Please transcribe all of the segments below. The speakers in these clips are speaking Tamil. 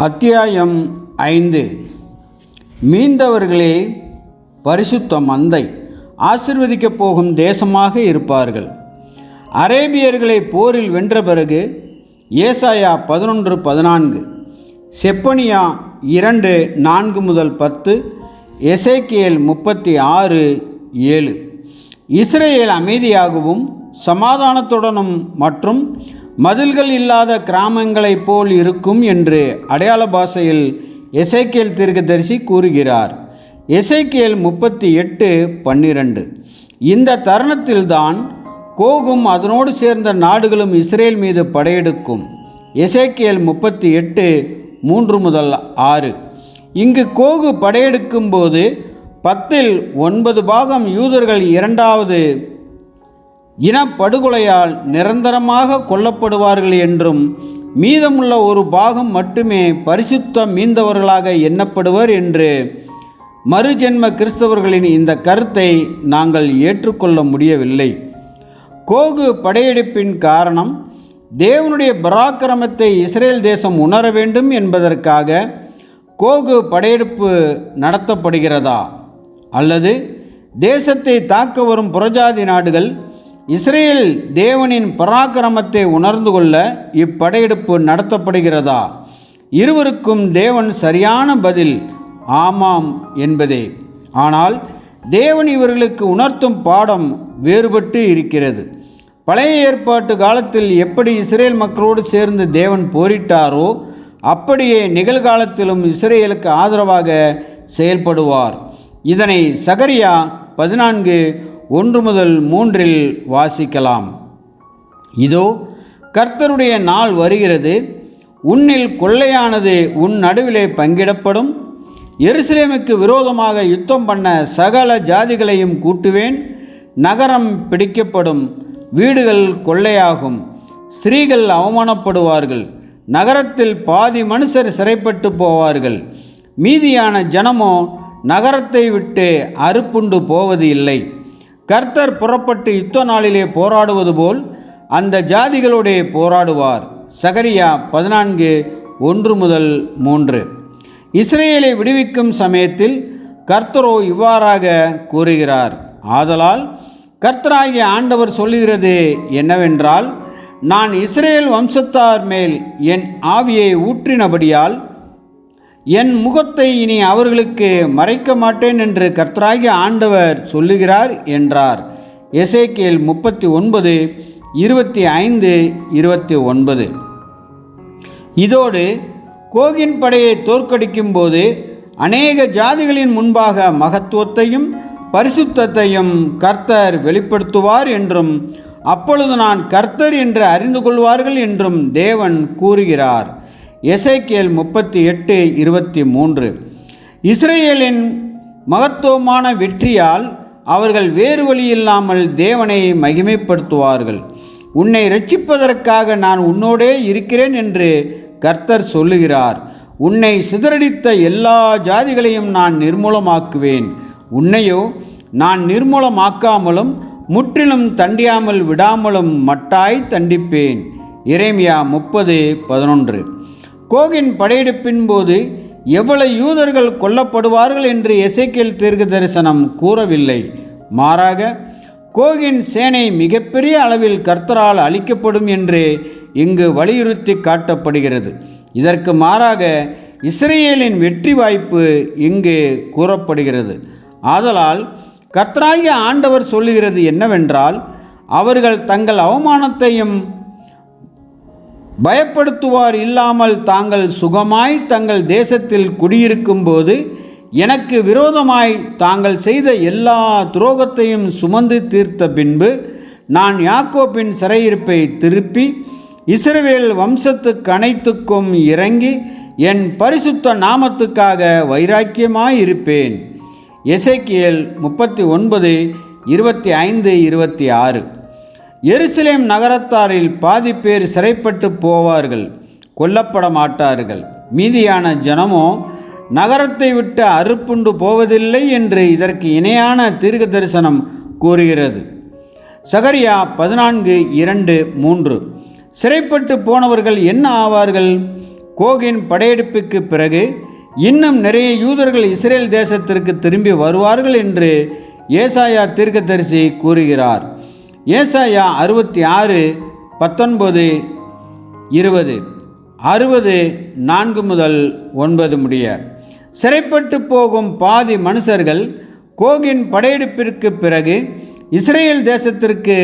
அத்தியாயம் 5. மீந்தவர்களே பரிசுத்த மந்தை, ஆசீர்வதிக்கப் போகும் தேசமாக இருப்பார்கள். அரேபியர்களை போரில் வென்ற பிறகு ஏசாயா 11:14, செப்பனியா 2:4-10, எசேக்கியேல் 36:7 இஸ்ரேல் அமைதியாகவும் சமாதானத்துடனும் மற்றும் மதில்கள் இல்லாத கிராமங்களைப் போல் இருக்கும் என்று அடையாள பாஷையில் எசேக்கியேல் தீர்க்கதரிசி கூறுகிறார். எசேக்கியேல் 38:12 இந்த தருணத்தில்தான் கோகும் அதனோடு சேர்ந்த நாடுகளும் இஸ்ரேல் மீது படையெடுக்கும். எசேக்கியேல் 38:3-6 இங்கு கோகு படையெடுக்கும் போது 10/9 பாகம் யூதர்கள் இரண்டாவது இனப்படுகொலையால் நிரந்தரமாக கொல்லப்படுவார்கள் என்றும் மீதமுள்ள ஒரு பாகம் மட்டுமே பரிசுத்த மீந்தவர்களாக எண்ணப்படுவர் என்று மறுஜென்ம கிறிஸ்தவர்களின் இந்த கருத்தை நாங்கள் ஏற்றுக்கொள்ள முடியவில்லை. கோகு படையெடுப்பின் காரணம் தேவனுடைய பராக்கிரமத்தை இஸ்ரேல் தேசம் உணர வேண்டும் என்பதற்காக கோகு படையெடுப்பு நடத்தப்படுகிறதா, அல்லது தேசத்தை தாக்க வரும் புறஜாதி நாடுகள் இஸ்ரேல் தேவனின் பராக்கிரமத்தை உணர்ந்து கொள்ள இப்படையெடுப்பு நடத்தப்படுகிறதா? இருவருக்கும் தேவன் சரியான பதில் ஆமாம் என்பதே. ஆனால் தேவன் இவர்களுக்கு உணர்த்தும் பாடம் வேறுபட்டு இருக்கிறது. பழைய ஏற்பாட்டு காலத்தில் எப்படி இஸ்ரேல் மக்களோடு சேர்ந்து தேவன் போரிட்டாரோ அப்படியே நிகழ்காலத்திலும் இஸ்ரேலுக்கு ஆதரவாக செயல்படுவார். இதனை சகரியா 14:1-3 வாசிக்கலாம். இதோ கர்த்தருடைய நாள் வருகிறது, உன்னில் கொள்ளையானது உன் நடுவிலே பங்கிடப்படும். எருசலேமுக்கு விரோதமாக யுத்தம் பண்ண சகல ஜாதிகளையும் கூட்டுவேன். நகரம் பிடிக்கப்படும், வீடுகள் கொள்ளையாகும், ஸ்திரீகள் அவமானப்படுவார்கள், நகரத்தில் பாதி மனுஷர் சிறைப்பட்டு போவார்கள், மீதியான ஜனமோ நகரத்தை விட்டு அறுப்புண்டு போவது இல்லை. கர்த்தர் புறப்பட்டு யுத்த நாளிலே போராடுவது போல் அந்த ஜாதிகளோடே போராடுவார். சகரியா 14:1-3 இஸ்ரேலை விடுவிக்கும் சமயத்தில் கர்த்தரோ இவ்வாறாக கூறுகிறார். ஆதலால் கர்த்தராகிய ஆண்டவர் சொல்லுகிறது என்னவென்றால், நான் இஸ்ரேல் வம்சத்தார் மேல் என் ஆவியை ஊற்றினபடியால் என் முகத்தை இனி அவர்களுக்கு மறைக்க மாட்டேன் என்று கர்த்தராகிய ஆண்டவர் சொல்லுகிறார் என்றார். எசேக்கியேல் 39:25-29 இதோடு கோகின் படையை தோற்கடிக்கும் போது அநேக ஜாதிகளின் முன்பாக மகத்துவத்தையும் பரிசுத்தத்தையும் கர்த்தர் வெளிப்படுத்துவார் என்றும் அப்பொழுது நான் கர்த்தர் என்று அறிந்து கொள்வார்கள் என்றும் தேவன் கூறுகிறார். எசேக்கியேல் 38:23 இஸ்ரேலின் மகத்துவமான வெற்றியால் அவர்கள் வேறு வழி இல்லாமல் தேவனை மகிமைப்படுத்துவார்கள். உன்னை இரட்சிப்பதற்காக நான் உன்னோடே இருக்கிறேன் என்று கர்த்தர் சொல்லுகிறார். உன்னை சிதறடித்த எல்லா ஜாதிகளையும் நான் நிர்மூலமாக்குவேன். உன்னையோ நான் நிர்மூலமாக்காமலும் முற்றிலும் தண்டியாமல் விடாமலும் மட்டாய் தண்டிப்பேன். எரேமியா 30:11 கோகின் படையெடுப்பின் போது எவ்வளவு யூதர்கள் கொல்லப்படுவார்கள் என்று எசேக்கியேல் தீர்க்க தரிசனம் கூறவில்லை. மாறாக கோகின் சேனை மிகப்பெரிய அளவில் கர்த்தரால் அழிக்கப்படும் என்று இங்கு வலியுறுத்தி காட்டப்படுகிறது. இதற்கு மாறாக இஸ்ரேலின் வெற்றி வாய்ப்பு இங்கு கூறப்படுகிறது. ஆதலால் கர்த்தராகிய ஆண்டவர் சொல்லுகிறது என்னவென்றால், அவர்கள் தங்கள் அவமானத்தையும் பயப்படுத்துவார் இல்லாமல் தாங்கள் சுகமாய் தங்கள் தேசத்தில் குடியிருக்கும் போது எனக்கு விரோதமாய் தாங்கள் செய்த எல்லா துரோகத்தையும் சுமந்து தீர்த்த பின்பு நான் யாக்கோபின் சிறையிருப்பை திருப்பி இஸ்ரவேல் வம்சத்துக்கு அனைத்துக்கும் இறங்கி என் பரிசுத்த நாமத்துக்காக வைராக்கியமாயிருப்பேன். எசேக்கியேல் 39:25-26 எருசலேம் நகரத்தாரில் பாதி பேர் சிறைப்பட்டு போவார்கள், கொல்லப்பட மாட்டார்கள். மீதியான ஜனமோ நகரத்தை விட்டு அறுப்புண்டு போவதில்லை என்று இதற்கு இணையான தீர்க்க தரிசனம் கூறுகிறது. சகரியா 14:2-3 சிறைப்பட்டு போனவர்கள் என்ன ஆவார்கள்? கோகின் படையெடுப்புக்கு பிறகு இன்னும் நிறைய யூதர்கள் இஸ்ரேல் தேசத்திற்கு திரும்பி வருவார்கள் என்று ஏசாயா தீர்க்கதரிசி கூறுகிறார். ஏசாயா 66:19, 20, 60, 4-9 முடிய. சிறைப்பட்டு போகும் பாதி மனுஷர்கள் கோகின் படையெடுப்பிற்கு பிறகு இஸ்ரேல் தேசத்திற்கு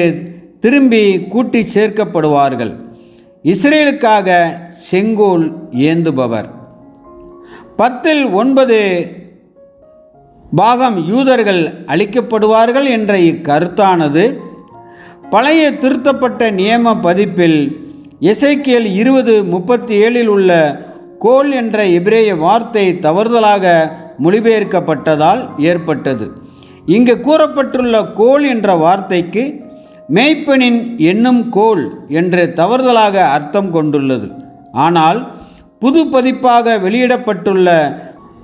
திரும்பி கூட்டி சேர்க்கப்படுவார்கள். இஸ்ரேலுக்காக செங்கோல் ஏந்துபவர். 10-9 பாகம் யூதர்கள் அழிக்கப்படுவார்கள் என்ற இக்கருத்தானது பழைய திருத்தப்பட்ட நியம பதிப்பில் எசேக்கியேல் 20:37 உள்ள கோல் என்ற எபிரேய வார்த்தை தவறுதலாக மொழிபெயர்க்கப்பட்டதால் ஏற்பட்டது. இங்கு கூறப்பட்டுள்ள கோல் என்ற வார்த்தைக்கு மேய்ப்பனின் என்னும் கோல் என்று தவறுதலாக அர்த்தம் கொண்டுள்ளது. ஆனால் புது பதிப்பாக வெளியிடப்பட்டுள்ள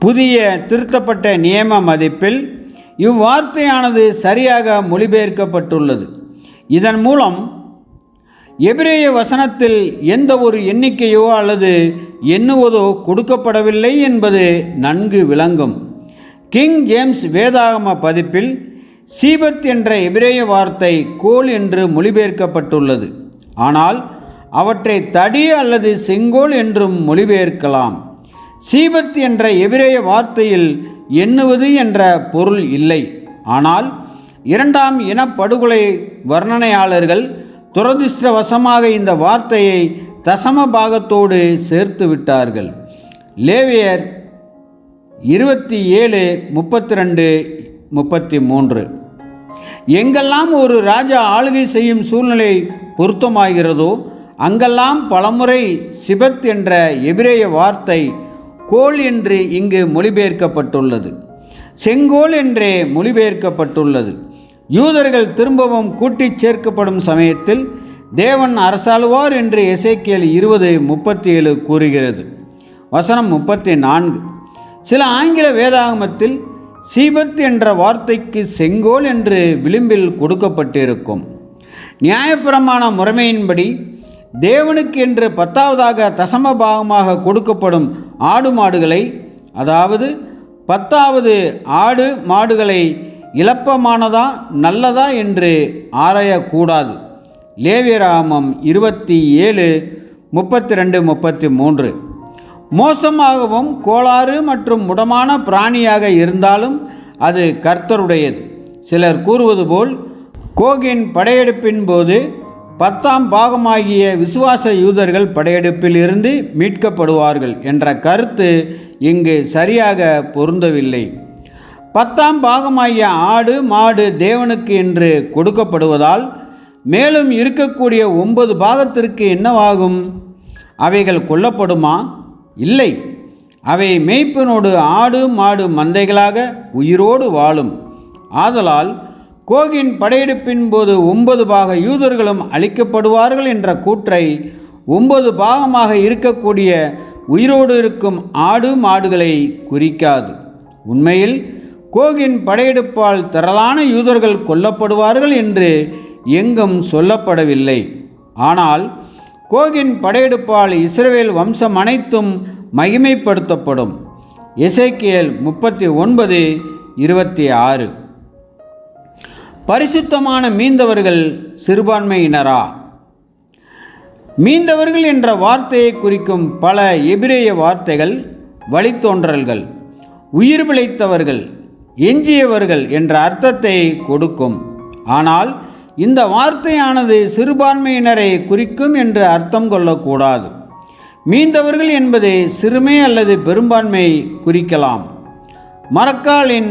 புதிய திருத்தப்பட்ட நியம மதிப்பில் இவ்வார்த்தையானது சரியாக மொழிபெயர்க்கப்பட்டுள்ளது. இதன் மூலம் எபிரேய வசனத்தில் எந்த ஒரு எண்ணிக்கையோ அல்லது எண்ணுவதோ கொடுக்கப்படவில்லை என்பது நன்கு விளங்கும். கிங் ஜேம்ஸ் வேதாகம பதிப்பில் சீபத் என்ற எபிரேய வார்த்தை கோல் என்று மொழிபெயர்க்கப்பட்டுள்ளது. ஆனால் அவற்றை தடி அல்லது செங்கோல் என்றும் மொழிபெயர்க்கலாம். சீபத் என்ற எபிரேய வார்த்தையில் எண்ணுவது என்ற பொருள் இல்லை. ஆனால் இரண்டாம் இனப்படுகொலை வர்ணனையாளர்கள் துரதிர்ஷ்டவசமாக இந்த வார்த்தையை தசம பாகத்தோடு சேர்த்து விட்டார்கள். லேவியர் 27:32-33. எங்கெல்லாம் ஒரு ராஜா ஆளுகை செய்யும் சூழ்நிலை பொருத்தமாகிறதோ அங்கெல்லாம் பலமுறை சிபத் என்ற எபிரேய வார்த்தை கோல் என்று இங்கு மொழிபெயர்க்கப்பட்டுள்ளது. செங்கோல் என்றே மொழிபெயர்க்கப்பட்டுள்ளது. யூதர்கள் திரும்பவும் கூட்டிச் சேர்க்கப்படும் சமயத்தில் தேவன் அரசாளுவார் என்று எசேக்கியேல் 20:37 கூறுகிறது. வசனம் 34. சில ஆங்கில வேதாகமத்தில் சீபத் என்ற வார்த்தைக்கு செங்கோல் என்று விளிம்பில் கொடுக்கப்பட்டிருக்கும். நியாயப்பிரமாண முறைமையின்படி தேவனுக்கு என்று 10வதாக தசம பாகமாக கொடுக்கப்படும் ஆடு மாடுகளை, அதாவது 10வது ஆடு மாடுகளை இலப்பமானதா நல்லதா என்று ஆராயக்கூடாது. லேவியராகமம் 27:32-33. மோசமாகவும் கோளாறு மற்றும் முடமான பிராணியாக இருந்தாலும் அது கர்த்தருடையது. சிலர் கூறுவது போல் கோகின் படையெடுப்பின் போது 10ஆம் பாகமாகிய விசுவாச யூதர்கள் படையெடுப்பில் இருந்து மீட்கப்படுவார்கள் என்ற கருத்து இங்கு சரியாக பொருந்தவில்லை. 10ஆம் பாகமாகிய ஆடு மாடு தேவனுக்கு என்று கொடுக்கப்படுவதால் மேலும் இருக்கக்கூடிய 9 பாகத்திற்கு என்னவாகும்? அவைகள் கொல்லப்படுமா? இல்லை. அவை மேய்ப்பனோடு ஆடு மாடு மந்தைகளாக உயிரோடு வாழும். ஆதலால் கோகின் படையெடுப்பின் போது 9 பாக யூதர்களும் அழிக்கப்படுவார்கள் என்ற கூற்றை 9 பாகமாக இருக்கக்கூடிய உயிரோடு இருக்கும் ஆடு மாடுகளை குறிக்காது. உண்மையில் கோகின் படையெடுப்பால் திரளான யூதர்கள் கொல்லப்படுவார்கள் என்று எங்கும் சொல்லப்படவில்லை. ஆனால் கோகின் படையெடுப்பால் இஸ்ரவேல் வம்சம் அனைத்தும் மகிமைப்படுத்தப்படும். எசேக்கியேல் 39:26. பரிசுத்தமான மீந்தவர்கள் சிறுபான்மையினரா? மீந்தவர்கள் என்ற வார்த்தையை குறிக்கும் பல எபிரேய வார்த்தைகள் வழித்தோன்றல்கள், உயிர் பிழைத்தவர்கள், எஞ்சியவர்கள் என்ற அர்த்தத்தை கொடுக்கும். ஆனால் இந்த வார்த்தையானது சிறுபான்மையினரை குறிக்கும் என்று அர்த்தம் கொள்ளக்கூடாது. மீந்தவர்கள் என்பது சிறுமை அல்லது பெரும்பான்மை குறிக்கலாம். மரக்காலின்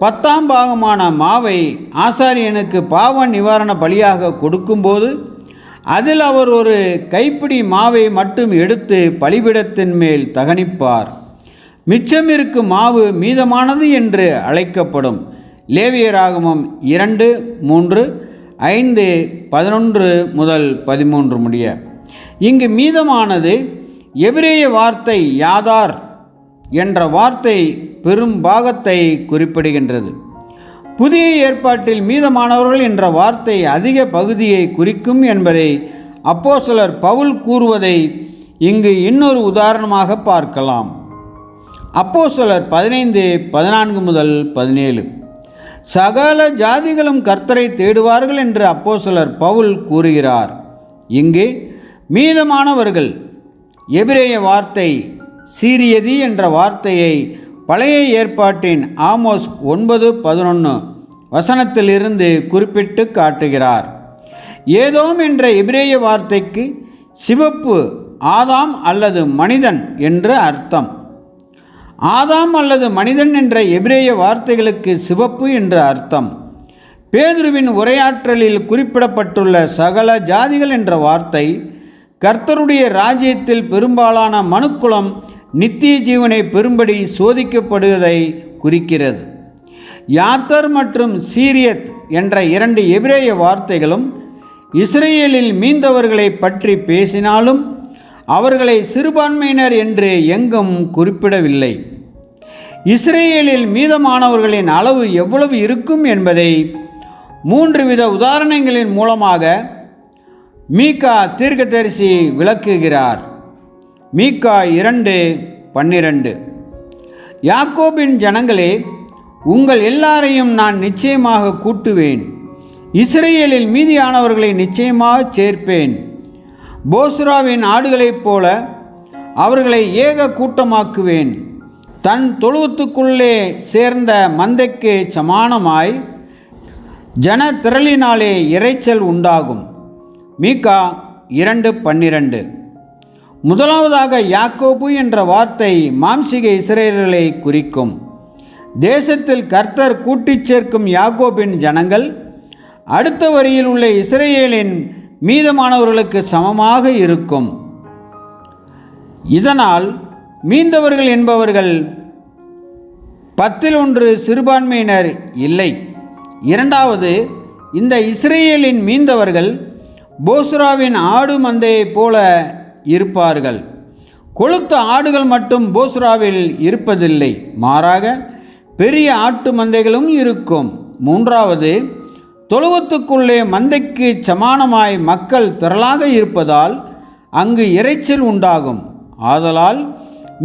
10ஆம் பாகமான மாவை ஆசாரியனுக்கு பாவ நிவாரண பலியாக கொடுக்கும்போது அதில் அவர் ஒரு கைப்பிடி மாவை மட்டும் எடுத்து பலிபீடத்தின் மேல் தகனிப்பார். மிச்சம் இருக்கும் மாவு மீதமானது என்று அழைக்கப்படும். லேவியராகமம் 2, 3, 5, 11-13 முடிய. இங்கு மீதமானது எபிரேய வார்த்தை யாதார் என்ற வார்த்தை பெரும் பாகத்தை குறிப்பிடுகின்றது. புதிய ஏற்பாட்டில் மீதமானவர்கள் என்ற வார்த்தை அதிக பகுதியை குறிக்கும் என்பதை அப்போஸ்தலர் பவுல் கூறுவதை இங்கு இன்னொரு உதாரணமாக பார்க்கலாம். அப்போஸ்தலர் 15:14-17. சகல ஜாதிகளும் கர்த்தரை தேடுவார்கள் என்று அப்போஸ்தலர் பவுல் கூறுகிறார். இங்கு மீதமானவர்கள் எபிரேய வார்த்தை சீரியதி என்ற வார்த்தையை பழைய ஏற்பாட்டின் ஆமோஸ் 9:11 வசனத்திலிருந்து குறிப்பிட்டு காட்டுகிறார். ஏதோம் என்ற எபிரேய வார்த்தைக்கு சிவப்பு ஆதாம் அல்லது மனிதன் என்று அர்த்தம். ஆதாம் அல்லது மனிதன் என்ற எபிரேய வார்த்தைகளுக்கு சிவப்பு என்று அர்த்தம். பேதுருவின் உரையாற்றலில் குறிப்பிடப்பட்டுள்ள சகல ஜாதிகள் என்ற வார்த்தை கர்த்தருடைய ராஜ்யத்தில் பெரும்பாலான மனுக்குலம் நித்திய ஜீவனை பெறும்படி சோதிக்கப்படுவதை குறிக்கிறது. யாத்தர் மற்றும் சீரியத் என்ற இரண்டு எபிரேய வார்த்தைகளும் இஸ்ரேலில் மீந்தவர்களை பற்றி பேசினாலும் அவர்களை சிறுபான்மையினர் என்று எங்கும் குறிப்பிடவில்லை. இஸ்ரேலில் மீதமானவர்களின் அளவு எவ்வளவு இருக்கும் என்பதை 3 வித உதாரணங்களின் மூலமாக மீகா தீர்க்கதரிசி விளக்குகிறார். மீகா 2:12. யாக்கோபின் ஜனங்களே, உங்கள் எல்லாரையும் நான் நிச்சயமாக கூட்டுவேன், இஸ்ரேலில் மீதியானவர்களை நிச்சயமாக சேர்ப்பேன். போஸ்ராவின் ஆடுகளைப் போல அவர்களை ஏக கூட்டமாக்குவேன். தன் தொழுவத்துக்குள்ளே சேர்ந்த மந்தைக்கு சமானமாய் ஜன திரளினாலே இரைச்சல் உண்டாகும். மீகா 2:12. முதலாவதாக யாக்கோபு என்ற வார்த்தை மாம்சீக இஸ்ரேலர்களை குறிக்கும். தேசத்தில் கர்த்தர் கூட்டிச் சேர்க்கும் யாக்கோபின் ஜனங்கள் அடுத்த வரியில் உள்ள இஸ்ரேலின் மீதமானவர்களுக்கு சமமாக இருக்கும். இதனால் மீந்தவர்கள் என்பவர்கள் 10 சிறுபான்மையினர் இல்லை. இரண்டாவது, இந்த இஸ்ரேலின் மீந்தவர்கள் போஸ்ராவின் ஆடு மந்தையைப் போல இருப்பார்கள். கொழுத்த ஆடுகள் மட்டும் போஸ்ராவில் இருப்பதில்லை, மாறாக பெரிய ஆட்டு மந்தைகளும் இருக்கும். மூன்றாவது, தொழுவத்துக்குள்ளே மந்தைக்கு சமானமாய் மக்கள் திரளாக இருப்பதால் அங்கு இரைச்சல் உண்டாகும். ஆதலால்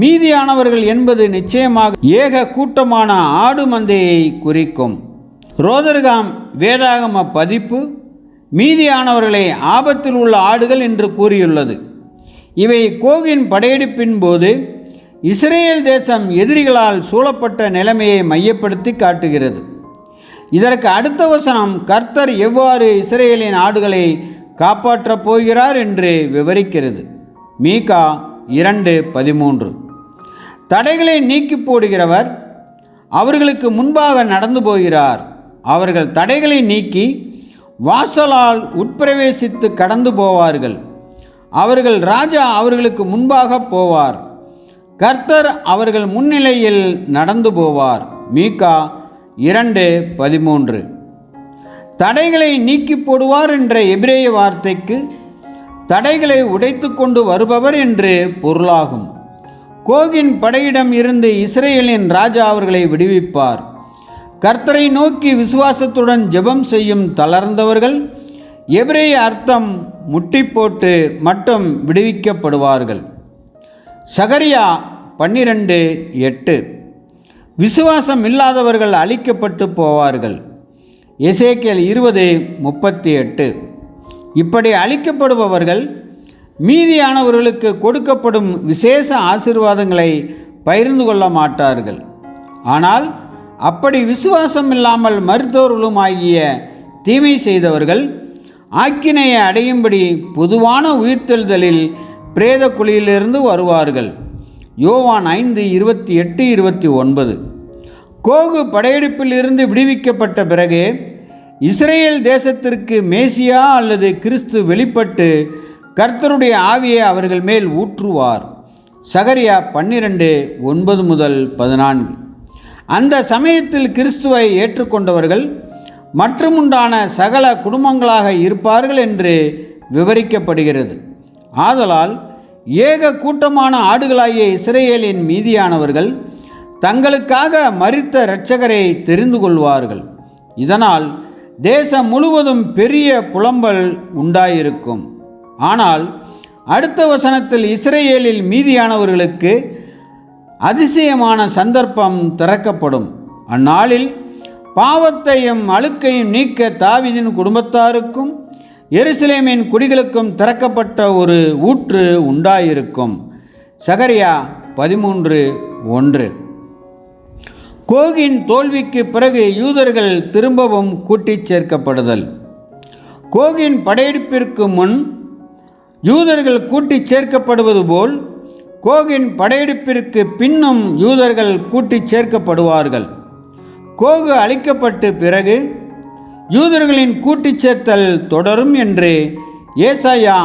மீதியானவர்கள் என்பது நிச்சயமாக ஏக கூட்டமான ஆடு மந்தையை குறிக்கும். ரோதர்காம் வேதாகம பதிப்பு மீதியானவர்களை ஆபத்தில் உள்ள ஆடுகள் என்று கூறியுள்ளது. இவை கோகின் படையெடுப்பின் போது இஸ்ரேல் தேசம் எதிரிகளால் சூழப்பட்ட நிலைமையை மையப்படுத்தி காட்டுகிறது. இதற்கு அடுத்த வசனம் கர்த்தர் எவ்வாறு இஸ்ரேலின் ஆடுகளை காப்பாற்றப் போகிறார் என்று விவரிக்கிறது. மீகா 2:13. தடைகளை நீக்கி போடுகிறவர் அவர்களுக்கு முன்பாக நடந்து போகிறார். அவர்கள் தடைகளை நீக்கி வாசலால் உட்பிரவேசித்து கடந்து போவார்கள். அவர்கள் ராஜா அவர்களுக்கு முன்பாக போவார். கர்த்தர் அவர்கள் முன்னிலையில் நடந்து போவார். மீகா 2:13. தடைகளை நீக்கி போடுவார் என்ற எபிரேய வார்த்தைக்கு தடைகளை உடைத்து கொண்டு வருபவர் என்று பொருளாகும். கோகின் படையிடம் இருந்து இஸ்ரேலின் ராஜா அவர்களை விடுவிப்பார். கர்த்தரை நோக்கி விசுவாசத்துடன் ஜெபம் செய்யும் தளர்ந்தவர்கள் எபிரேய அர்த்தம் முட்டி போட்டு மட்டும் விடுவிக்கப்படுவார்கள். சகரியா 12:8. விசுவாசம் இல்லாதவர்கள் அழிக்கப்பட்டு போவார்கள். எசேக்கியேல் 20:38. இப்படி அழிக்கப்படுபவர்கள் மீதியானவர்களுக்கு கொடுக்கப்படும் விசேஷ ஆசீர்வாதங்களை பகிர்ந்து கொள்ள மாட்டார்கள். ஆனால் அப்படி விசுவாசம் இல்லாமல் மரித்தோர்களுமாகிய தீமை செய்தவர்கள் ஆக்கினையை அடையும்படி பொதுவான உயிர்த்தெழுதலில் பிரேத குழியிலிருந்து வருவார்கள். யோவான் 5:28-29. கோகு படையெடுப்பில் இருந்து விடுவிக்கப்பட்ட பிறகு இஸ்ரேல் தேசத்திற்கு மேசியா அல்லது கிறிஸ்து வெளிப்பட்டு கர்த்தருடைய ஆவியை அவர்கள் மேல் ஊற்றுவார். சகரியா 12:9-14. அந்த சமயத்தில் கிறிஸ்துவை ஏற்றுக்கொண்டவர்கள் மற்றுமுண்டான சகல குடும்பங்களாக இருப்பார்கள் என்று விவரிக்கப்படுகிறது. ஆதலால் ஏக கூட்டமான ஆடுகளாகிய இஸ்ரேலின் மீதியானவர்கள் தங்களுக்காக மரித்த இரட்சகரை தெரிந்து கொள்வார்கள். இதனால் தேசம் முழுவதும் பெரிய புலம்பல் உண்டாயிருக்கும். ஆனால் அடுத்த வசனத்தில் இஸ்ரேலில் மீதியானவர்களுக்கு அதிசயமான சந்தர்ப்பம் திறக்கப்படும். அந்நாளில் பாவத்தையும் அழுக்கையும் நீக்க தாவீதின் குடும்பத்தாருக்கும் எருசலேமின் குடிகளுக்கும் திறக்கப்பட்ட ஒரு ஊற்று உண்டாயிருக்கும். சகரியா 13:1. கோகின் தோல்விக்கு பிறகு யூதர்கள் திரும்பவும் கூட்டிச் சேர்க்கப்படுதல். கோகின் படையெடுப்பிற்கு முன் யூதர்கள் கூட்டிச் சேர்க்கப்படுவது போல் கோகின் படையெடுப்பிற்கு பின்னும் யூதர்கள் கூட்டிச் சேர்க்கப்படுவார்கள். கோகு அழிக்கப்பட்டு பிறகு யூதர்களின் கூட்டிச் சேர்த்தல் தொடரும் என்று ஏசாயா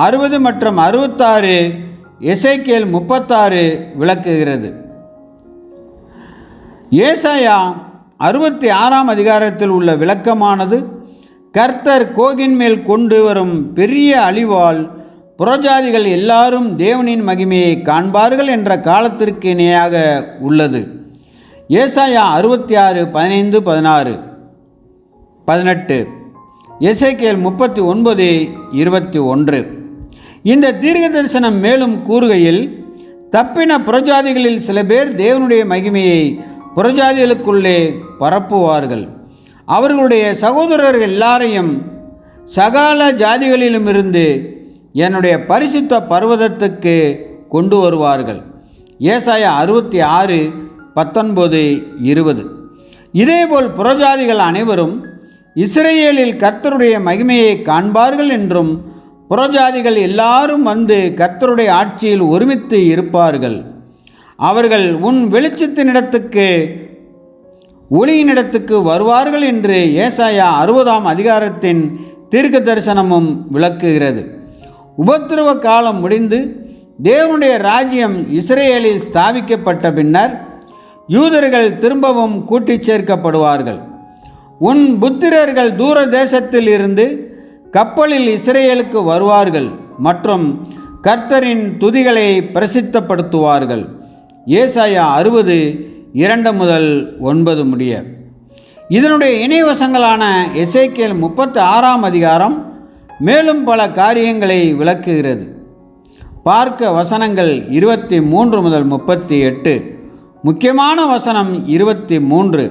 60 மற்றும் 66, எசேக்கியேல் 36 விளக்குகிறது. ஏசாயா 66ஆம் அதிகாரத்தில் உள்ள விளக்கமானது கர்த்தர் கோகின் மேல் கொண்டு வரும் பெரிய அழிவால் புறஜாதிகள் எல்லாரும் தேவனின் மகிமையை காண்பார்கள் என்ற காலத்திற்கு இணையாக உள்ளது. ஏசாயா 66, 15, 16, 18, எசேக்கியேல் 39, 21. இந்த தீர்க்க தரிசனம் மேலும் கூறுகையில், தப்பின புறஜாதிகளில் சில பேர் தேவனுடைய மகிமையை புறஜாதிகளுக்குள்ளே பரப்புவார்கள். அவர்களுடைய சகோதரர்கள் எல்லாரையும் சகல ஜாதிகளிலுமிருந்து என்னுடைய பரிசுத்த பர்வதத்துக்கு கொண்டு வருவார்கள். ஏசாயா 66, 19, 20. இதேபோல் புறஜாதிகள் அனைவரும் இஸ்ரேலில் கர்த்தருடைய மகிமையை காண்பார்கள் என்றும் புறஜாதிகள் எல்லாரும் வந்து கர்த்தருடைய ஆட்சியில் ஒருமித்து இருப்பார்கள். அவர்கள் உன் வெளிச்சத்தினிடத்துக்கு ஒளியினிடத்துக்கு வருவார்கள் என்று ஏசாயா 60ஆம் அதிகாரத்தின் தீர்க்க தரிசனமும் விளக்குகிறது. உபத்திரவ காலம் முடிந்து தேவனுடைய ராஜ்யம் இஸ்ரேலில் ஸ்தாபிக்கப்பட்ட பின்னர் யூதர்கள் திரும்பவும் கூட்டிச் சேர்க்கப்படுவார்கள். உன் புத்திரர்கள் தூர தேசத்தில் இருந்து கப்பலில் இஸ்ரேலுக்கு வருவார்கள் மற்றும் கர்த்தரின் துதிகளை பிரசித்தப்படுத்துவார்கள். ஏசாயா 60, 2 முதல் 9 முடிய. இதனுடைய இணைவசங்களான எசேக்கியேல் 36ஆம் அதிகாரம் மேலும் பல காரியங்களை விளக்குகிறது. பார்க்க வசனங்கள் 23 முதல் 38. முக்கியமான வசனம் 23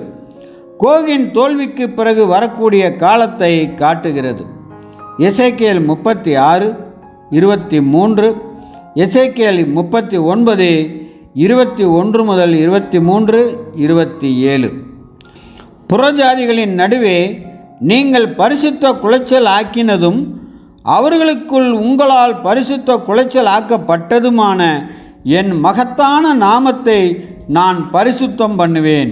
கோகின் தோல்விக்கு பிறகு வரக்கூடிய காலத்தை காட்டுகிறது. எசேக்கியேல் 36, 23, எசேக்கியேல் 39, 21 முதல் 23, 27. புறஜாதிகளின் நடுவே நீங்கள் பரிசுத்த குலைச்சல் ஆக்கினதும் அவர்களுக்குள் உங்களால் பரிசுத்த குலைச்சல் ஆக்கப்பட்டதுமான என் மகத்தான நாமத்தை நான் பரிசுத்தம் பண்ணுவேன்.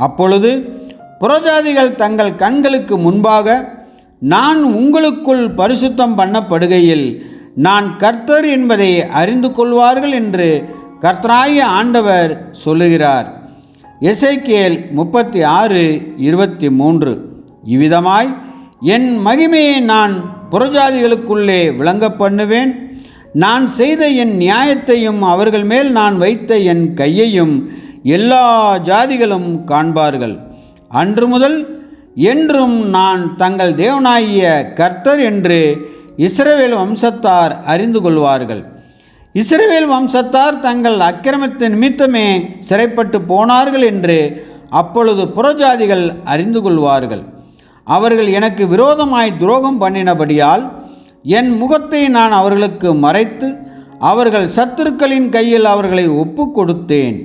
அப்பொழுது புறஜாதிகள் தங்கள் கண்களுக்கு முன்பாக நான் உங்களுக்குள் பரிசுத்தம் பண்ணப்படுகையில் நான் கர்த்தர் என்பதை அறிந்து கொள்வார்கள் என்று கர்த்தராகிய ஆண்டவர் சொல்லுகிறார். எசேக்கியேல் 36, 23. இவ்விதமாய் என் மகிமையை நான் புறஜாதிகளுக்குள்ளே விளங்க பண்ணுவேன். நான் செய்த என் நியாயத்தையும் அவர்கள் மேல் நான் வைத்த என் கையையும் எல்லா ஜாதிகளும் காண்பார்கள். அன்று முதல் என்றும் நான் தங்கள் தேவனாகிய கர்த்தர் என்று இஸ்ரவேல் வம்சத்தார் அறிந்து கொள்வார்கள். இஸ்ரவேல் வம்சத்தார் தங்கள் அக்கிரமத்தின் நிமித்தமே சிறைப்பட்டு போனார்கள் என்று அப்பொழுது புறஜாதிகள் அறிந்து கொள்வார்கள். அவர்கள் எனக்கு விரோதமாய் துரோகம் பண்ணினபடியால் என் முகத்தை நான் அவர்களுக்கு மறைத்து அவர்கள் சத்துருக்களின் கையில் அவர்களை ஒப்பு கொடுத்தேன்.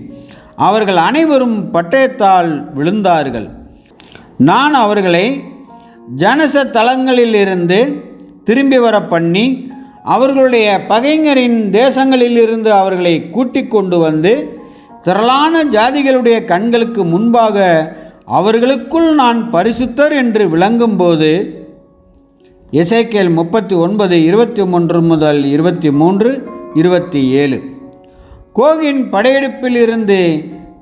அவர்கள் அனைவரும் பட்டயத்தால் விழுந்தார்கள். நான் அவர்களை ஜனச தலங்களிலிருந்து திரும்பி வர பண்ணி அவர்களுடைய பகைஞரின் தேசங்களிலிருந்து அவர்களை கூட்டிக் கொண்டு வந்து திரளான ஜாதிகளுடைய கண்களுக்கு முன்பாக அவர்களுக்குள் நான் பரிசுத்தர் என்று விளங்கும்போது எசேக்கியேல் 39, 23 முதல் 23, 27. கோகின் படையெடுப்பிலிருந்து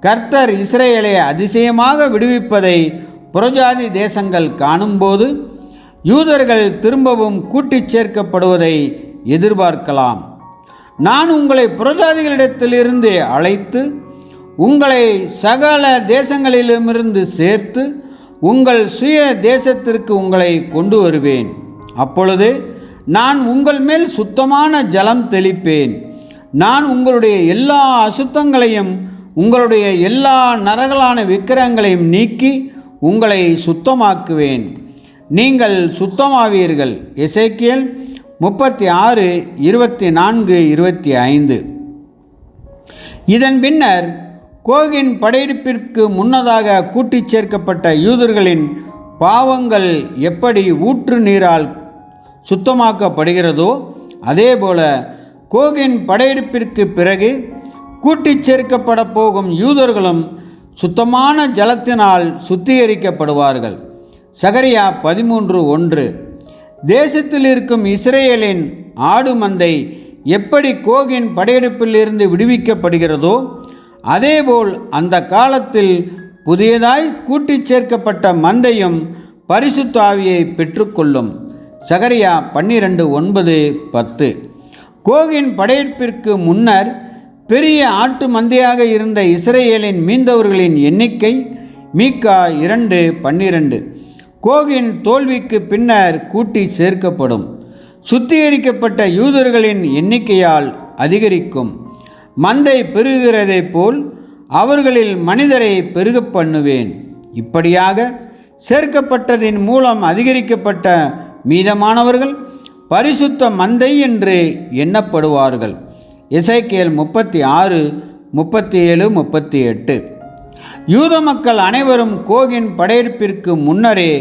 கர்த்தர் இஸ்ரேலை அதிசயமாக விடுவிப்பதை புறஜாதி தேசங்கள் காணும்போது யூதர்கள் திரும்பவும் கூட்டிச் சேர்க்கப்படுவதை எதிர்பார்க்கலாம். நான் உங்களை புறஜாதிகளிடத்திலிருந்து அழைத்து உங்களை சகல தேசங்களிலுமிருந்து சேர்த்து உங்கள் சுய தேசத்திற்கு உங்களை கொண்டு வருவேன். அப்பொழுது நான் உங்கள் மேல் சுத்தமான ஜலம் தெளிப்பேன். நான் உங்களுடைய எல்லா அசுத்தங்களையும் உங்களுடைய எல்லா நரகலான விக்கிரகங்களையும் நீக்கி உங்களை சுத்தமாக்குவேன். நீங்கள் சுத்தமாவீர்கள். எசேக்கியேல் 36:24-25. இதன் பின்னர் கோகின் படையெடுப்பிற்கு முன்னதாக கூட்டிச் சேர்க்கப்பட்ட யூதர்களின் பாவங்கள் எப்படி ஊற்று நீரால் சுத்தமாக்கப்படுகிறதோ அதேபோல கோகின் படையெடுப்பிற்கு பிறகு கூட்டிச் சேர்க்கப்பட போகும் யூதர்களும் சுத்தமான ஜலத்தினால் சுத்திகரிக்கப்படுவார்கள். சகரியா 13:1. தேசத்தில் இருக்கும் இஸ்ரேலின் ஆடு மந்தை எப்படி கோகின் படையெடுப்பிலிருந்து விடுவிக்கப்படுகிறதோ அதேபோல் அந்த காலத்தில் புதியதாய் கூட்டிச் சேர்க்கப்பட்ட மந்தையும் பரிசுத்த ஆவியை பெற்றுக்கொள்ளும். சகரியா 12:9-10. கோகின் படையெடுப்பிற்கு முன்னர் பெரிய ஆட்டு மந்தையாக இருந்த இஸ்ரேலின் மீந்தவர்களின் எண்ணிக்கை மீகா 2:12. கோகின் தோல்விக்கு பின்னர் கூட்டி சேர்க்கப்படும். சுத்திகரிக்கப்பட்ட யூதர்களின் எண்ணிக்கையால் அதிகரிக்கும். மந்தை பெருகிறதை போல் அவர்களில் மனிதரை பெருக பண்ணுவேன். இப்படியாக சேர்க்கப்பட்டதின் மூலம் அதிகரிக்கப்பட்ட மீதமானவர்கள் பரிசுத்த மந்தை என்று எண்ணப்படுவார்கள். எசேக்கியேல் 36:37-38. யூத மக்கள் அனைவரும் கோகின் படையெடுப்பிற்கு முன்னரே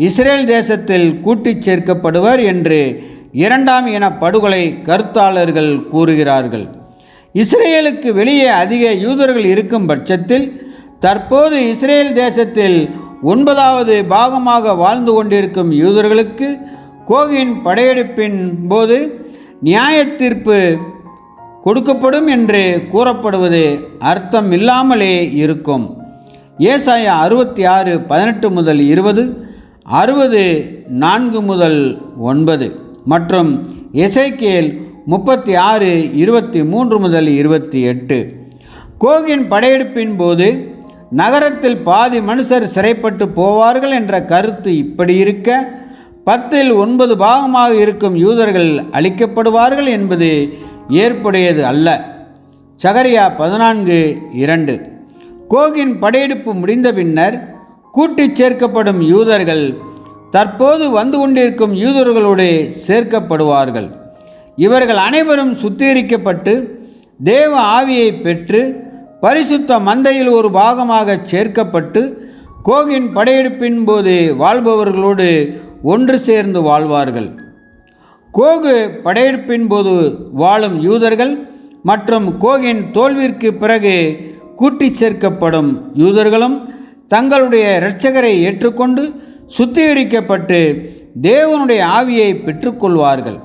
இஸ்ரேல் தேசத்தில் கூட்டிச் சேர்க்கப்படுவர் என்று இரண்டாம் இன படுகொலை கருத்தாளர்கள் கூறுகிறார்கள். இஸ்ரேலுக்கு வெளியே அதிக யூதர்கள் இருக்கும் பட்சத்தில் தற்போது இஸ்ரேல் தேசத்தில் 9வது பாகமாக வாழ்ந்து கொண்டிருக்கும் யூதர்களுக்கு கோகின் படையெடுப்பின் போது நியாய தீர்ப்பு கொடுக்கப்படும் என்று கூறப்படுவது அர்த்தம் இல்லாமலே இருக்கும். ஏசாயா 66:18-20, 60:4-9 மற்றும் எசேக்கியேல் 36:23-28. கோகின் படையெடுப்பின் போது நகரத்தில் பாதி மனுஷர் சிறைப்பட்டு போவார்கள் என்ற கருத்து இப்படி இருக்க 10/9 பாகமாக இருக்கும் யூதர்கள் அழிக்கப்படுவார்கள் என்பது ஏற்புடையது அல்ல. சகரியா 14:2. கோகின் படையெடுப்பு முடிந்த பின்னர் கூட்டிச் சேர்க்கப்படும் யூதர்கள் தற்போது வந்து கொண்டிருக்கும் யூதர்களோடு சேர்க்கப்படுவார்கள். இவர்கள் அனைவரும் சுத்திகரிக்கப்பட்டு தேவ ஆவியை பெற்று பரிசுத்த மந்தையில் ஒரு பாகமாக சேர்க்கப்பட்டு கோகின் படையெடுப்பின் போது வாழ்பவர்களோடு ஒன்று சேர்ந்து வாழ்வார்கள். கோகு படையெடுப்பின் போது வாழும் யூதர்கள் மற்றும் கோகின் தோல்விற்கு பிறகு கூட்டி சேர்க்கப்படும் யூதர்களும் தங்களுடைய இரட்சகரை ஏற்றுக்கொண்டு சுத்திகரிக்கப்பட்டு தேவனுடைய ஆவியை பெற்றுக்கொள்வார்கள்.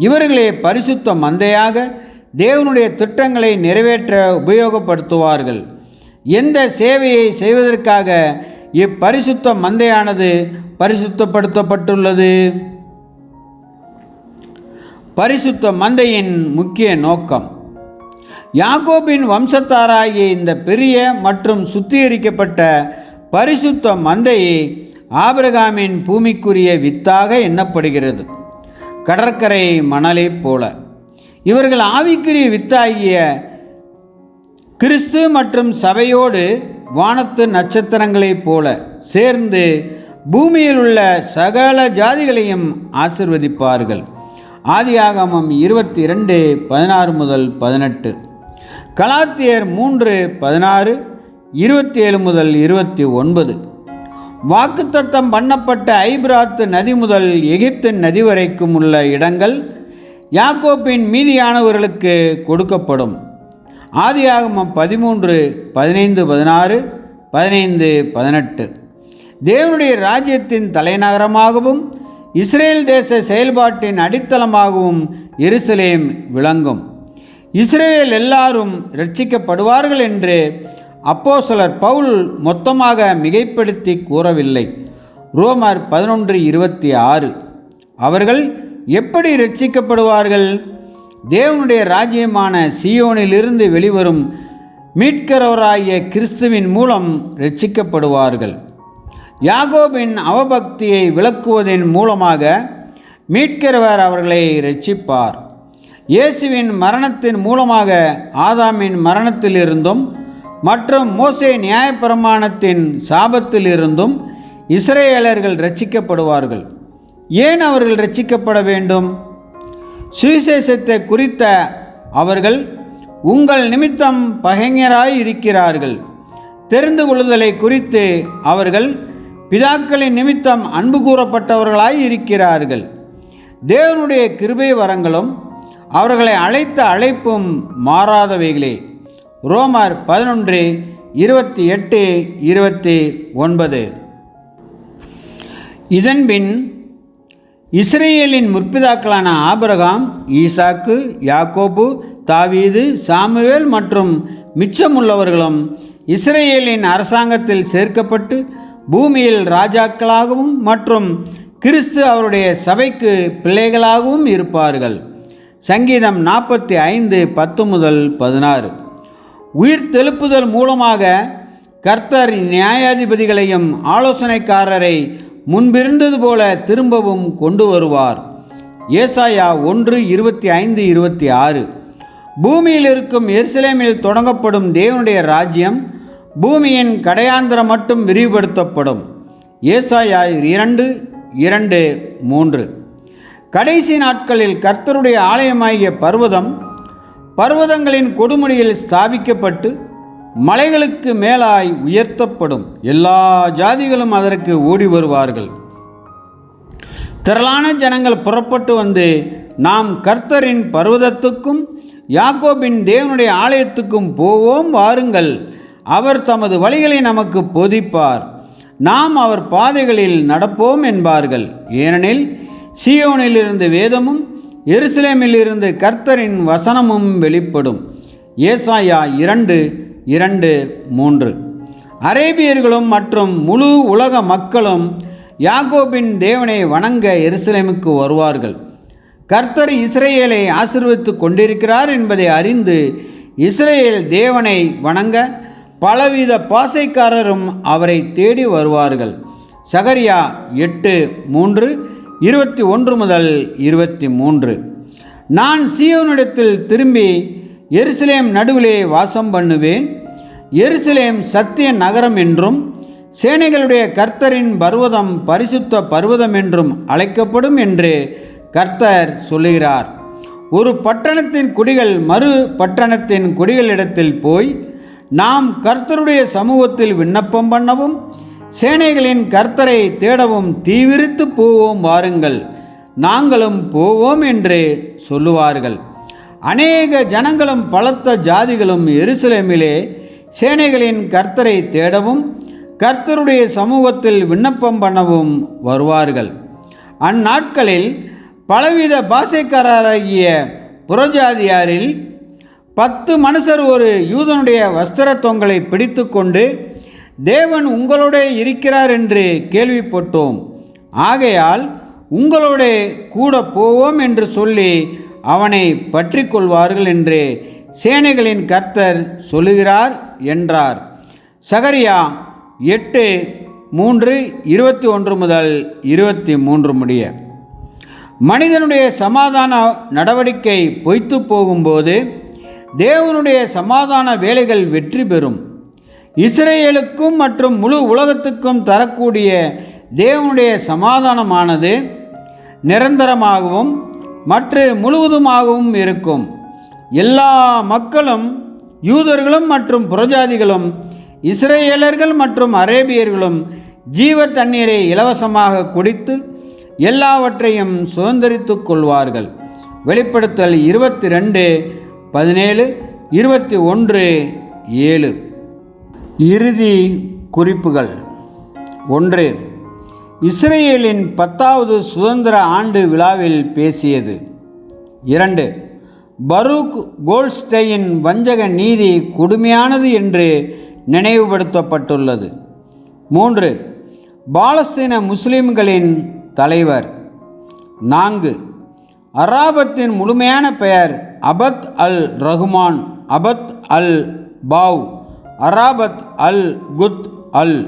இவர்களே பரிசுத்த மந்தையாக தேவனுடைய திட்டங்களை நிறைவேற்ற உபயோகப்படுத்துவார்கள். எந்த சேவையை செய்வதற்காக இப்பரிசுத்த மந்தையானது பரிசுத்தப்படுத்தப்பட்டுள்ளது? பரிசுத்த மந்தையின் முக்கிய நோக்கம் யாக்கோபின் வம்சத்தாராகிய இந்த பெரிய மற்றும் சுத்திகரிக்கப்பட்ட பரிசுத்த மந்தையை ஆபிரகாமின் பூமிக்குரிய வித்தாக எண்ணப்படுகிறது. கடற்கரை மணலை போல இவர்கள் ஆவிக்குரிய வித்தாகிய கிறிஸ்து மற்றும் சபையோடு வானத்து நட்சத்திரங்களைப் போல சேர்ந்து பூமியில் உள்ள சகல ஜாதிகளையும் ஆசிர்வதிப்பார்கள். ஆதியாகமம் 22:16-18. கலாத்தியர் 3:16, 27-29. வாக்குத்தத்தம் பண்ணப்பட்ட ஐபிராத்து நதி முதல் எகிப்தின் நதி வரைக்கும் உள்ள இடங்கள் யாக்கோப்பின் மீதியானவர்களுக்கு கொடுக்கப்படும். ஆதியாகமம் 13:15-16, 15-18. தேவனுடைய ராஜ்யத்தின் தலைநகரமாகவும் இஸ்ரேல் தேச செயல்பாட்டின் அடித்தளமாகவும் எருசலேம் விளங்கும். இஸ்ரேல் எல்லாரும் இரட்சிக்கப்படுவார்கள் என்று அப்போஸ்தலர் பவுல் மொத்தமாக மிகைப்படுத்தி கூறவில்லை. ரோமர் 11:26. அவர்கள் எப்படி இரட்சிக்கப்படுவார்கள்? தேவனுடைய ராஜ்யமான சீயோனிலிருந்து வெளிவரும் மீட்கிறவராகிய கிறிஸ்துவின் மூலம் இரட்சிக்கப்படுவார்கள். யாக்கோபின் அவபக்தியை விளக்குவதன் மூலமாக மீட்கிறவர் அவர்களை இரட்சிப்பார். இயேசுவின் மரணத்தின் மூலமாக ஆதாமின் மரணத்திலிருந்தும் மற்றும் மோசே நியாயப்பிரமாணத்தின் சாபத்திலிருந்தும் இஸ்ரவேலர்கள் இரட்சிக்கப்படுவார்கள். ஏன் அவர்கள் இரட்சிக்கப்பட வேண்டும்? சுவிசேஷத்தை குறித்த அவர்கள் உங்கள் நிமித்தம் பகைஞராய் இருக்கிறார்கள். தெரிந்து கொள்ளுதலை குறித்து அவர்கள் பிதாக்களின் நிமித்தம் அன்பு கூறப்பட்டவர்களாய் இருக்கிறார்கள். தேவனுடைய கிருபை வரங்களும் அவர்களை அழைத்த அழைப்பும் மாறாதவைகளே. ரோமர் 11:28-29. இதன்பின் இஸ்ரேலின் முற்பிதாக்களான ஆபிரகாம், ஈசாக்கு, யாக்கோபு, தாவீது, சாமுவேல் மற்றும் மிச்சமுள்ளவர்களும் இஸ்ரேலின் அரசாங்கத்தில் சேர்க்கப்பட்டு பூமியில் ராஜாக்களாகவும் மற்றும் கிறிஸ்து அவருடைய சபைக்கு பிள்ளைகளாகவும் இருப்பார்கள். சங்கீதம் 45:10-16. உயிர்த்தெழுப்புதல் மூலமாக கர்த்தர் நியாயாதிபதிகளையும் ஆலோசனைக்காரரை முன்பிருந்தது போல திரும்பவும் கொண்டு வருவார். ஏசாயா 1:25-26. பூமியில் இருக்கும் எருசலேமில் தொடங்கப்படும் தேவனுடைய ராஜ்யம் பூமியின் கடையாந்திரம் மட்டும் விரிவுபடுத்தப்படும். ஏசாயா 2:2-3. கடைசி நாட்களில் கர்த்தருடைய ஆலயமாகிய பர்வதங்களின் கொடுமுடியில் ஸ்தாபிக்கப்பட்டு மலைகளுக்கு மேலாய் உயர்த்தப்படும். எல்லா ஜாதிகளும் அதற்கு ஓடி வருவார்கள். திரளான ஜனங்கள் புறப்பட்டு வந்து, நாம் கர்த்தரின் பர்வதத்துக்கும் யாக்கோபின் தேவனுடைய ஆலயத்துக்கும் போவோம், வாருங்கள், அவர் தமது வழிகளை நமக்கு போதிப்பார், நாம் அவர் பாதைகளில் நடப்போம் என்பார்கள். ஏனெனில் சீயோனிலிருந்து வேதமும் எருசலேமிலிருந்து கர்த்தரின் வசனமும் வெளிப்படும். ஏசாயா 2:2-3. அரேபியர்களும் மற்றும் முழு உலக மக்களும் யாக்கோபின் தேவனை வணங்க எருசலேமுக்கு வருவார்கள். கர்த்தர் இஸ்ரேலை ஆசீர்வதித்து கொண்டிருக்கிறார் என்பதை அறிந்து இஸ்ரேல் தேவனை வணங்க பலவித பாசைக்காரரும் அவரை தேடி வருவார்கள். சகரியா 8:3-21-23. நான் சீயோனிடத்தில் திரும்பி எருசலேம் நடுவிலே வாசம் பண்ணுவேன். எருசலேம் சத்திய நகரம் என்றும் சேனைகளுடைய கர்த்தரின் பர்வதம் பரிசுத்த பர்வதம் என்றும் அழைக்கப்படும் என்று கர்த்தர் சொல்லுகிறார். ஒரு பட்டணத்தின் குடிகள் மறு பட்டணத்தின் குடிகளிடத்தில் போய், நாம் கர்த்தருடைய சமூகத்தில் விண்ணப்பம் பண்ணவும் சேனைகளின் கர்த்தரை தேடவும் தீவிரித்து போவோம், வாருங்கள், நாங்களும் போவோம் என்று சொல்லுவார்கள். அநேக ஜனங்களும் பலத்த ஜாதிகளும் எருசலேமிலே சேனைகளின் கர்த்தரை தேடவும் கர்த்தருடைய சமூகத்தில் விண்ணப்பம் பண்ணவும் வருவார்கள். அந்நாட்களில் பலவித பாஷைக்காரராகிய புறஜாதியாரில் 10 மனுஷர் ஒரு யூதனுடைய வஸ்திர தொங்கலை பிடித்து கொண்டு, தேவன் உங்களோட இருக்கிறார் என்று கேள்விப்பட்டோம், ஆகையால் உங்களோட கூட போவோம் என்று சொல்லி அவனை பற்றி கொள்வார்கள் என்று சேனைகளின் கர்த்தர் சொல்லுகிறார் என்றார். சகரியா 8:3-21 முடிய. மனிதனுடைய சமாதான நடவடிக்கை பொய்த்து போகும்போது தேவனுடைய சமாதான வேலைகள் வெற்றி பெறும். இஸ்ரேலுக்கும் மற்றும் முழு உலகத்துக்கும் தரக்கூடிய தேவனுடைய சமாதானமானது நிரந்தரமாகவும் மற்ற முழுவதுமாகவும் இருக்கும். எல்லா மக்களும், யூதர்களும் மற்றும் புறஜாதிகளும், இஸ்ரேலர்கள் மற்றும் அரேபியர்களும் ஜீவ தண்ணீரை இலவசமாக குடித்து எல்லாவற்றையும் சுதந்திரித்து கொள்வார்கள். வெளிப்படுத்தல் 22:17-21-7. இறுதி குறிப்புகள். 1. இஸ்ரேலின் 10வது சுதந்திர ஆண்டு விழாவில் பேசியது. 2. பரூக் கோல்ட்ஸ்டைன் வஞ்சக நீதி கொடுமையானது என்று நினைவுபடுத்தப்பட்டுள்ளது. 3. பாலஸ்தீன முஸ்லிம்களின் தலைவர். 4. அராபத்தின் முழுமையான பெயர் அபத் அல் ரஹ்மான் அபத் அல் பாவ் அராபத் அல் குத் அல்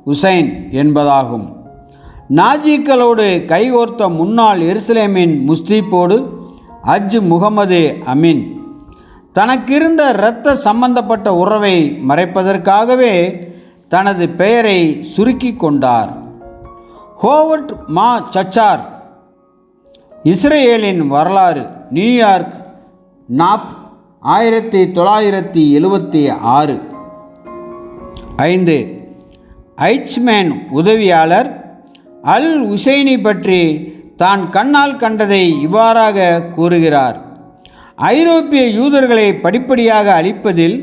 ஹுசைன் என்பதாகும். நாஜிக்களோடு கைகோர்த்த முன்னாள் எருசலேமின் முஸ்தீப்போடு அஜ் முகமது அமீன் தனக்கிருந்த இரத்த சம்பந்தப்பட்ட உறவை மறைப்பதற்காகவே தனது பெயரை சுருக்கி கொண்டார். ஹோவர்ட் மா சச்சார், இஸ்ரேலின் வரலாறு, நியூயார்க், நாப், 1976. 5. ஐச்மேன் உதவியாளர் அல் உசைனி பற்றி தான் கண்ணால் கண்டதை இவ்வாறாக கூறுகிறார். ஐரோப்பிய யூதர்களை படிப்படியாக அழிப்பதில்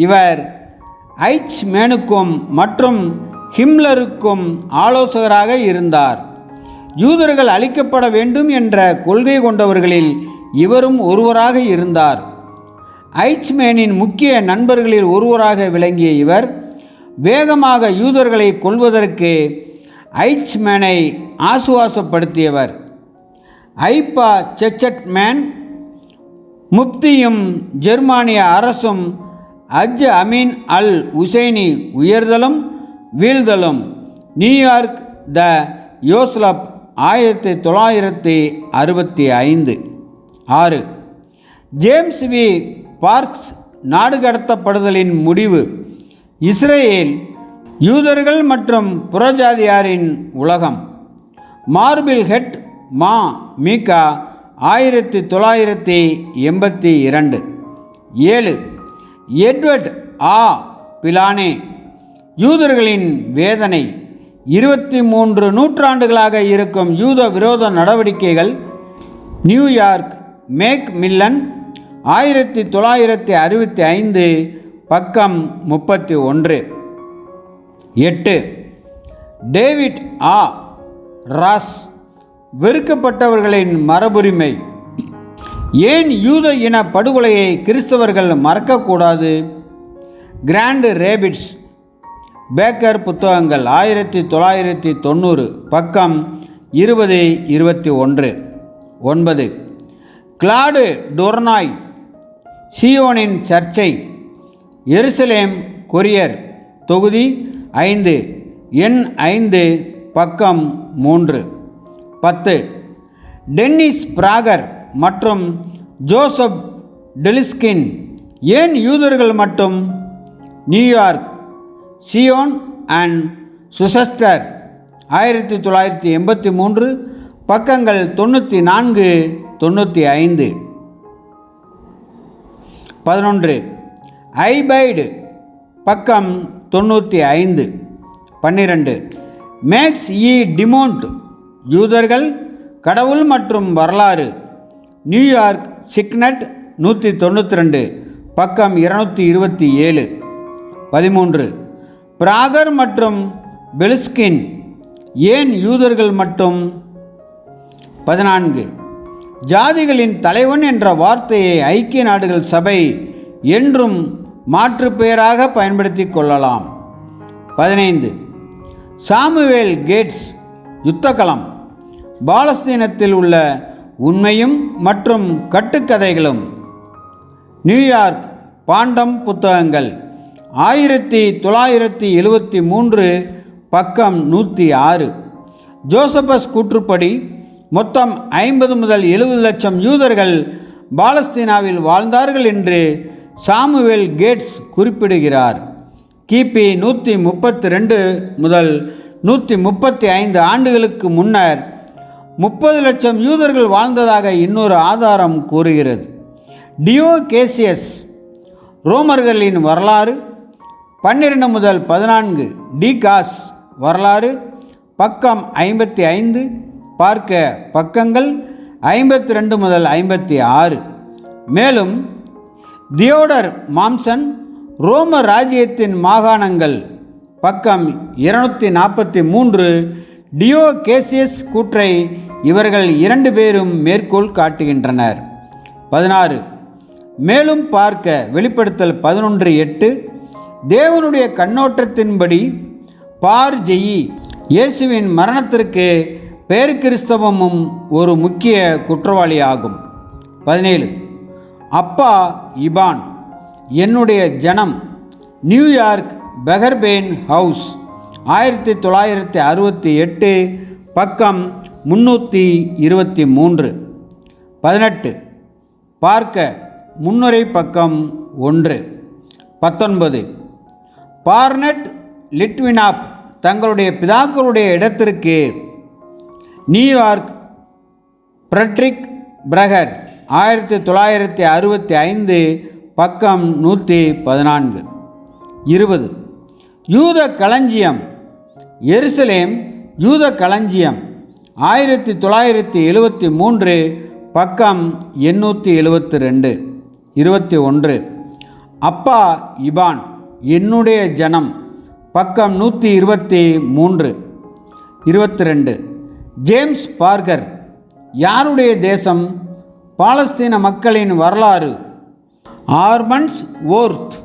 இவர் ஐச்மேனுக்கும் மற்றும் ஹிம்லருக்கும் ஆலோசகராக இருந்தார். யூதர்கள் அழிக்கப்பட வேண்டும் என்ற கொள்கை கொண்டவர்களில் இவரும் ஒருவராக இருந்தார். ஐச்மேனின் முக்கிய நண்பர்களில் ஒருவராக விளங்கிய இவர் வேகமாக யூதர்களை கொல்வதற்கு ஐச்மேனை ஆசுவாசப்படுத்தியவர். ஐப்பா செச்சட்மேன் முப்தியும் ஜெர்மானிய அரசும் அஜ் அமீன் அல் உசைனி உயர்தலும் வீழ்தலும், New York, T Yoseloff, 1965. 6. James V Parkes நாடு கடத்தப்படுதலின் முடிவு, இஸ்ரேல், யூதர்கள் மற்றும் புறஜாதியாரின் உலகம், மார்பிள் ஹெட், மா மீகா, 1982. 7. எட்வர்ட் ஆ பிலானே யூதர்களின் வேதனை, 23 நூற்றாண்டுகளாக இருக்கும் யூத விரோத நடவடிக்கைகள், நியூயார்க், மேக் மில்லன், 1965, பக்கம் 31. 8. டேவிட் ஆ ராஸ், வெறுக்கப்பட்டவர்களின் மரபுரிமை, ஏன் யூத இன படுகொலையை கிறிஸ்தவர்கள் மறக்கக்கூடாது? கிராண்ட் ரேபிட்ஸ், பேக்கர் புத்தகங்கள், 1990, பக்கம் 20, 21. 9. கிளாடு டொர்னாய், சியோனின் சர்ச்சை, எருசலேம் கொரியர், தொகுதி 5, எண் 5, பக்கம் 3. 10. டென்னிஸ் பிராகர் மற்றும் ஜோசப் டெலிஸ்கின், ஏன் யூதர்கள் மட்டும்? நியூயார்க், சியோன் அண்ட் சுசஸ்டர், 1983, பக்கங்கள் 94, 95. 11. ஐபைடு, பக்கம் 95. 12. மேக்ஸ் இ டிமோண்ட், யூதர்கள், கடவுள் மற்றும் வரலாறு, நியூயார்க், சிக்னட், 192, பக்கம் 227. 13. பிராகர் மற்றும் பெலிஸ்கின், ஏன் யூதர்கள் மட்டும்? 14. ஜாதிகளின் தலைவன் என்ற வார்த்தையை ஐக்கிய நாடுகள் சபை என்றும் மாற்று பெயராக பயன்படுத்தி கொள்ளலாம். 15. சாமுவேல் கேட்ஸ், யுத்தகலம், பாலஸ்தீனத்தில் உள்ள உண்மையும் மற்றும் கட்டுக்கதைகளும், நியூயார்க், பாண்டம் புத்தகங்கள், 1973, பக்கம் 106. ஜோசபஸ் கூற்றுப்படி மொத்தம் 50 முதல் 70 லட்சம் யூதர்கள் பாலஸ்தீனாவில் வாழ்ந்தார்கள் என்று சாமுவேல் கேட்ஸ் குறிப்பிடுகிறார். கிபி 132 முதல் 135 ஆண்டுகளுக்கு முன்னர் 30 லட்சம் யூதர்கள் வாழ்ந்ததாக இன்னொரு ஆதாரம் கூறுகிறது. டியோகேசியஸ், ரோமர்களின் வரலாறு, 12 முதல் 14, டிகாஸ் வரலாறு, பக்கம் 55, பார்க்க பக்கங்கள் 52 முதல் 56. மேலும் தியோடர் மாம்சன், ரோம ராஜ்யத்தின் மாகாணங்கள், பக்கம் 243, டியோகேசியஸ் கூற்றை இவர்கள் 2 பேரும் மேற்கோள் காட்டுகின்றனர். 16. மேலும் பார்க்க வெளிப்படுத்தல் 11:8, தேவனுடைய கண்ணோட்டத்தின்படி பார்ஜெயி, இயேசுவின் மரணத்திற்கு பேர் கிறிஸ்தவமும் ஒரு முக்கிய குற்றவாளியாகும். 17. அப்பா இபான், என்னுடைய ஜனம், நியூயார்க், பெகர்பேன் ஹவுஸ், 1968, பக்கம் 323. 18. பார்க்க முன்னுரை பக்கம் 1. 19. பார்னட் லிட்வினாப் தங்களுடைய பிதாக்களுடைய இடத்திற்கு நியூயார்க் ஃப்ரெட்ரிக் பிரகர் 1965 பக்கம் 114. 20. யூத களஞ்சியம் எருசலேம் யூத களஞ்சியம் 1973 பக்கம் 872. 21. அப்பா இபான் என்னுடைய ஜனம் பக்கம் 123. 22. ஜேம்ஸ் பார்கர் யாருடைய தேசம் பாலஸ்தீன மக்களின் வரலாறு ஆர்மண்ட்ஸ் ஓர்த்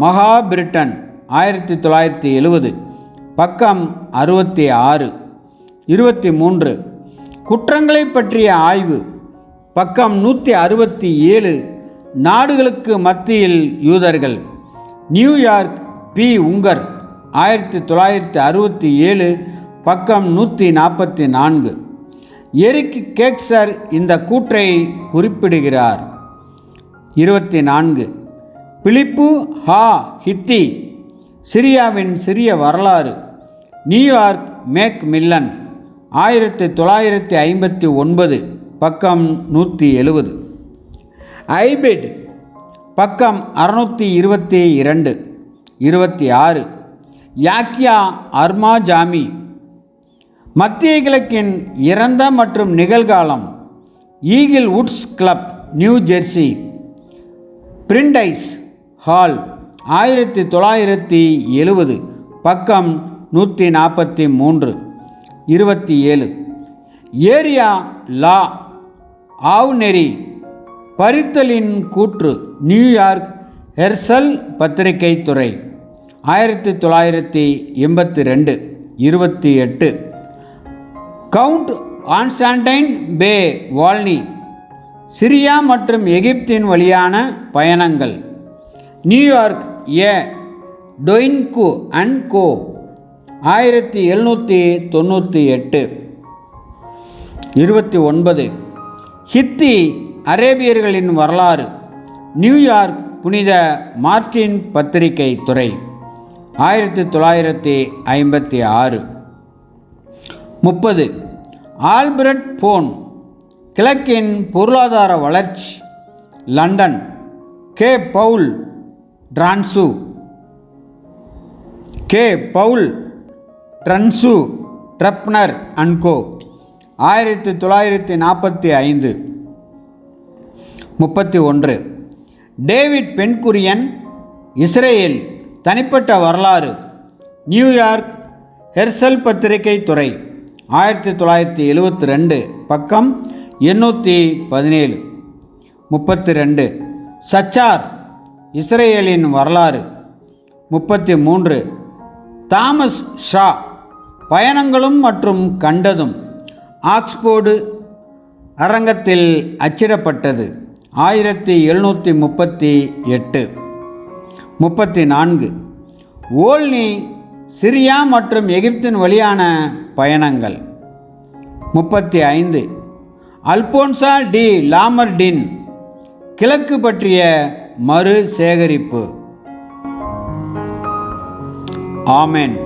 மகா பிரிட்டன் 1970 பக்கம் 66. 23. குற்றங்களை பற்றிய ஆய்வு பக்கம் 167. நாடுகளுக்கு மத்தியில் யூதர்கள் நியூயார்க் பி உங்கர் 1967 பக்கம் 144. எரிக் கேக்சர் இந்த கூற்றை குறிப்பிடுகிறார். 24. பிலிப்பு ஹா ஹித்தி சிரியாவின் சிறிய வரலாறு நியூயார்க் மேக் மில்லன் 1959 பக்கம் 170. ஐபிட் பக்கம் 622. 26. யாக்கியா அர்மாஜாமி மத்திய கிழக்கின் இறந்த மற்றும் நிகழ்காலம் Englewood Cliffs New Jersey Prentice Hall 1970 பக்கம் 143. 27. ஏரியா லா ஆவ்நெறி பரித்தலின் கூற்று நியூயார்க் ஹெர்சல் பத்திரிகை துறை 1982. 28. கவுண்ட் ஆன்சாண்டைன் பே வால்னி சிரியா மற்றும் எகிப்தின் வழியான பயணங்கள் நியூயார்க் ஏ டொயின்கு அண்ட் கோ 1798. 29. ஹித்தி அரேபியர்களின் வரலாறு நியூயார்க் புனித மார்ட்டின் பத்திரிகை துறை 1956. 30. ஆல்பர்ட் போன் கிழக்கின் பொருளாதார வளர்ச்சி London K Paul Trench Trubner and Co 1945. 31. David Ben Gurion Israel தனிப்பட்ட வரலாறு நியூயார்க் ஹெர்சல் பத்திரிகை துறை 1972 பக்கம் 817. 32. சச்சார் இஸ்ரேலின் வரலாறு 33. தாமஸ் ஷா பயணங்களும் மற்றும் கண்டதும் ஆக்ஸ்போர்டு அரங்கத்தில் அச்சிடப்பட்டது 1738. 34. ஓல்னி சிரியா மற்றும் எகிப்தின் வழியான பயணங்கள் 35. அல்போன்சா டி லாமர்டின் கிழக்கு பற்றிய மறு சேகரிப்பு. ஆமென்.